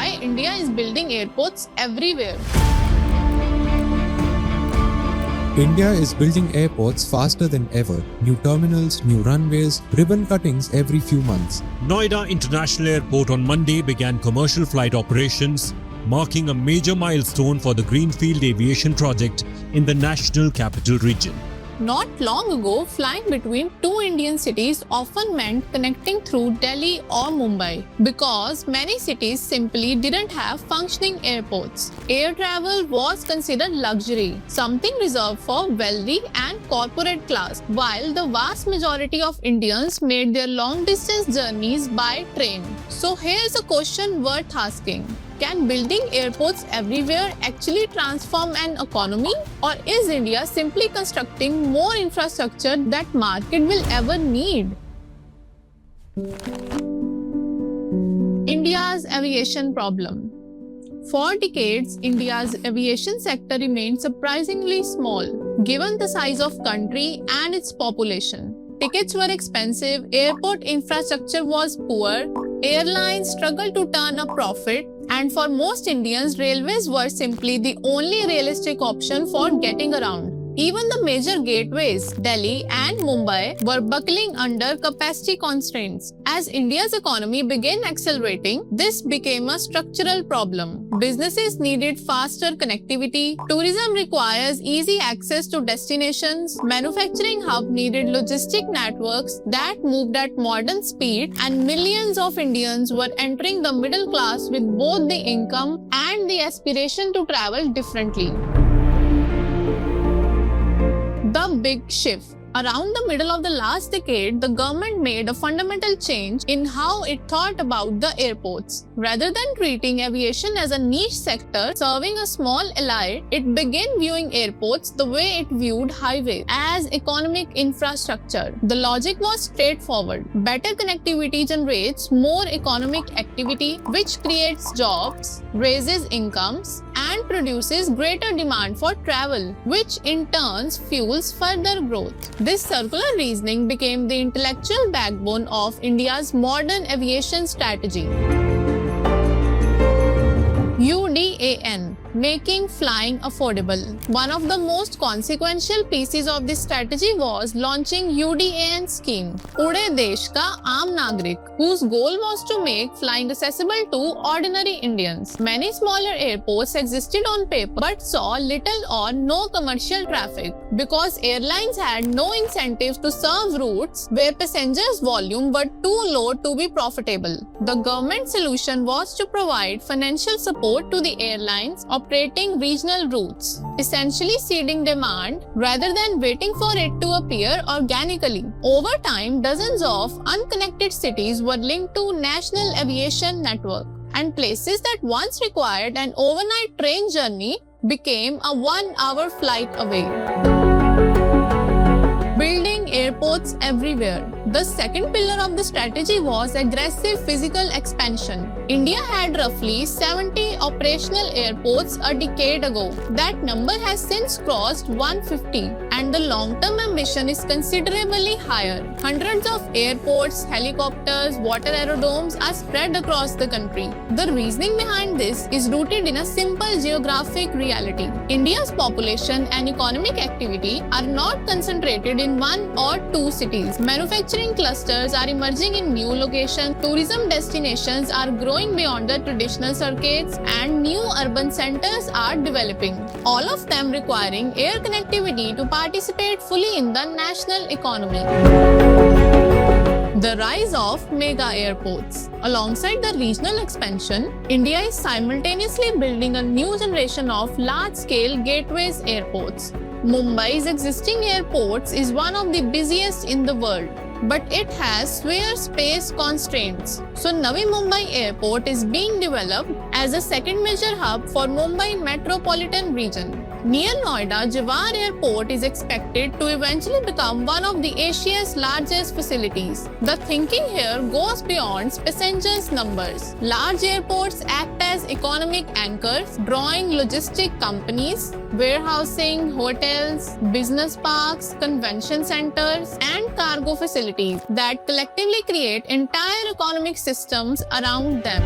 why India is building airports everywhere. India is building airports faster than ever. New terminals, new runways, ribbon cuttings every few months. Noida International Airport on Monday began commercial flight operations, marking a major milestone for the Greenfield Aviation project in the National Capital Region. Not long ago, flying between two Indian cities often meant connecting through Delhi or Mumbai because many cities simply didn't have functioning airports. Air travel was considered luxury, something reserved for wealthy and corporate class, while the vast majority of Indians made their long-distance journeys by train. So here's a question worth asking. Can building airports everywhere actually transform an economy? Or is India simply constructing more infrastructure that market will ever need? India's aviation problem. For decades, India's aviation sector remained surprisingly small, given the size of country and its population. Tickets were expensive, airport infrastructure was poor, airlines struggled to turn a profit, and for most Indians, railways were simply the only realistic option for getting around. Even the major gateways, Delhi and Mumbai, were buckling under capacity constraints. As India's economy began accelerating, this became a structural problem. Businesses needed faster connectivity, tourism requires easy access to destinations, manufacturing hub needed logistic networks that moved at modern speed, and millions of Indians were entering the middle class with both the income and the aspiration to travel differently. The big shift. Around the middle of the last decade, the government made a fundamental change in how it thought about the airports. Rather than treating aviation as a niche sector serving a small elite, it began viewing airports the way it viewed highways, as economic infrastructure. The logic was straightforward. Better connectivity generates more economic activity, which creates jobs, raises incomes, and produces greater demand for travel, which in turn fuels further growth. This circular reasoning became the intellectual backbone of India's modern aviation strategy. UDAN, making flying affordable. One of the most consequential pieces of this strategy was launching UDAN scheme, Ude Desh Ka Aam Nagrik, whose goal was to make flying accessible to ordinary Indians. Many smaller airports existed on paper but saw little or no commercial traffic because airlines had no incentives to serve routes where passengers' volume were too low to be profitable. The government solution was to provide financial support to the airlines operating regional routes, essentially seeding demand rather than waiting for it to appear organically. Over time, dozens of unconnected cities were linked to national aviation network, and places that once required an overnight train journey became a 1-hour flight away. Building airports everywhere. The second pillar of the strategy was aggressive physical expansion. India had roughly 70 operational airports a decade ago. That number has since crossed 150, and the long-term ambition is considerably higher. Hundreds of airports, helicopters, water aerodromes are spread across the country. The reasoning behind this is rooted in a simple geographic reality. India's population and economic activity are not concentrated in one or two cities. Manufacturing clusters are emerging in new locations, tourism destinations are growing beyond the traditional circuits, and new urban centers are developing, all of them requiring air connectivity to participate fully in the national economy. The rise of mega airports. Alongside the regional expansion, India is simultaneously building a new generation of large-scale gateways airports. Mumbai's existing airports is one of the busiest in the world, but it has severe space constraints. So Navi Mumbai Airport is being developed as a second major hub for Mumbai metropolitan region. Near Noida, Jewar Airport is expected to eventually become one of the Asia's largest facilities. The thinking here goes beyond passengers' numbers. Large airports act as economic anchors, drawing logistic companies, warehousing, hotels, business parks, convention centers, and cargo facilities that collectively create entire economic systems around them.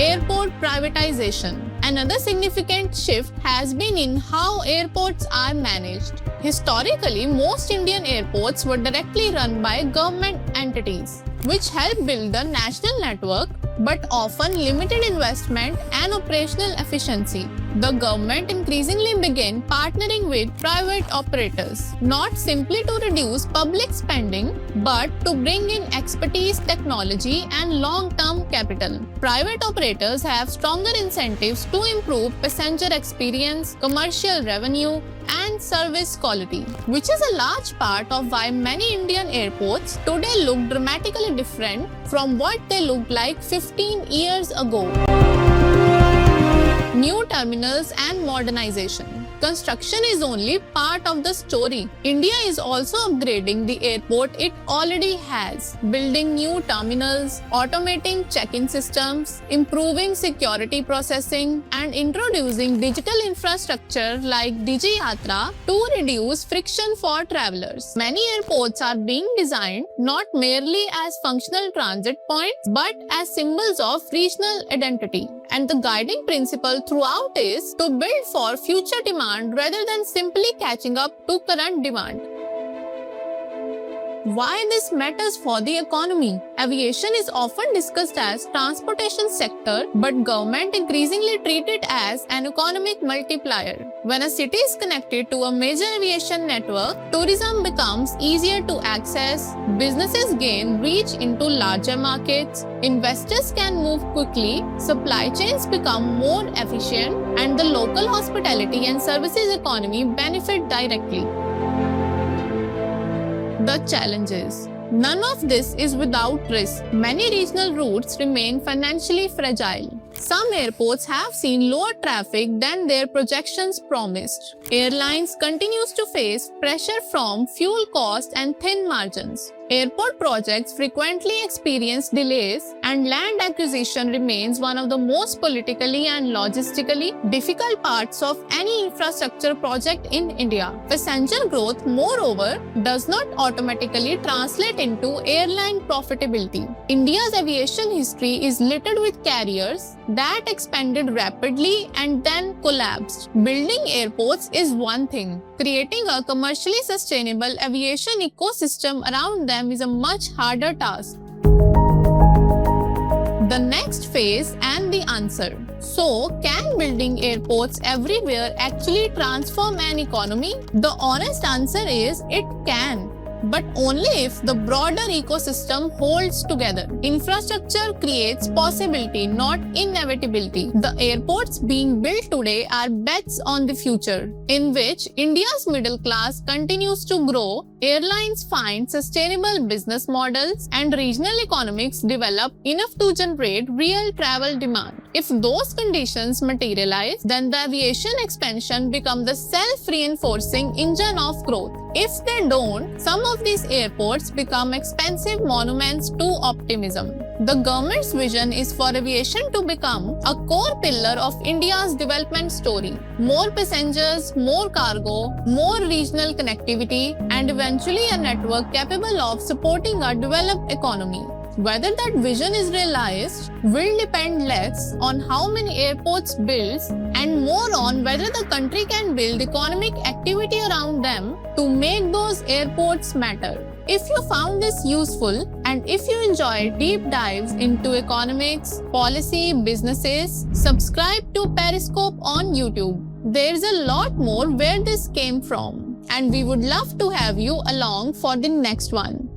Airport privatization. Another significant shift has been in how airports are managed. Historically, most Indian airports were directly run by government entities, which helped build the national network but often limited investment and operational efficiency. The government increasingly began partnering with private operators, not simply to reduce public spending, but to bring in expertise, technology, and long-term capital. Private operators have stronger incentives to improve passenger experience, commercial revenue, and service quality, which is a large part of why many Indian airports today look dramatically different from what they looked like 15 years ago. New terminals and modernization. Construction is only part of the story. India is also upgrading the airport it already has, building new terminals, automating check-in systems, improving security processing, and introducing digital infrastructure like DigiYatra to reduce friction for travelers. Many airports are being designed not merely as functional transit points, but as symbols of regional identity. And the guiding principle throughout is to build for future demand rather than simply catching up to current demand. Why this matters for the economy? Aviation is often discussed as transportation sector, but government increasingly treat it as an economic multiplier. When a city is connected to a major aviation network, tourism becomes easier to access, businesses gain reach into larger markets, investors can move quickly, supply chains become more efficient, and the local hospitality and services economy benefit directly. The challenges. None of this is without risk. Many regional routes remain financially fragile. Some airports have seen lower traffic than their projections promised. Airlines continues to face pressure from fuel costs and thin margins. Airport projects frequently experience delays, and land acquisition remains one of the most politically and logistically difficult parts of any infrastructure project in India. Passenger growth, moreover, does not automatically translate into airline profitability. India's aviation history is littered with carriers that expanded rapidly and then collapsed. Building airports is one thing. Creating a commercially sustainable aviation ecosystem around them is a much harder task. The next phase and the answer. So, can building airports everywhere actually transform an economy? The honest answer is it can, but only if the broader ecosystem holds together. Infrastructure creates possibility, not inevitability. The airports being built today are bets on the future, in which India's middle class continues to grow, airlines find sustainable business models, and regional economics develop enough to generate real travel demand. If those conditions materialize, then the aviation expansion becomes the self-reinforcing engine of growth. If they don't, some of these airports become expensive monuments to optimism. The government's vision is for aviation to become a core pillar of India's development story. More passengers, more cargo, more regional connectivity, and eventually a network capable of supporting a developed economy. Whether that vision is realized will depend less on how many airports builds and more on whether the country can build economic activity around them to make those airports matter. If you found this useful and if you enjoy deep dives into economics, policy, businesses, subscribe to Periscope on YouTube. There's a lot more where this came from, and we would love to have you along for the next one.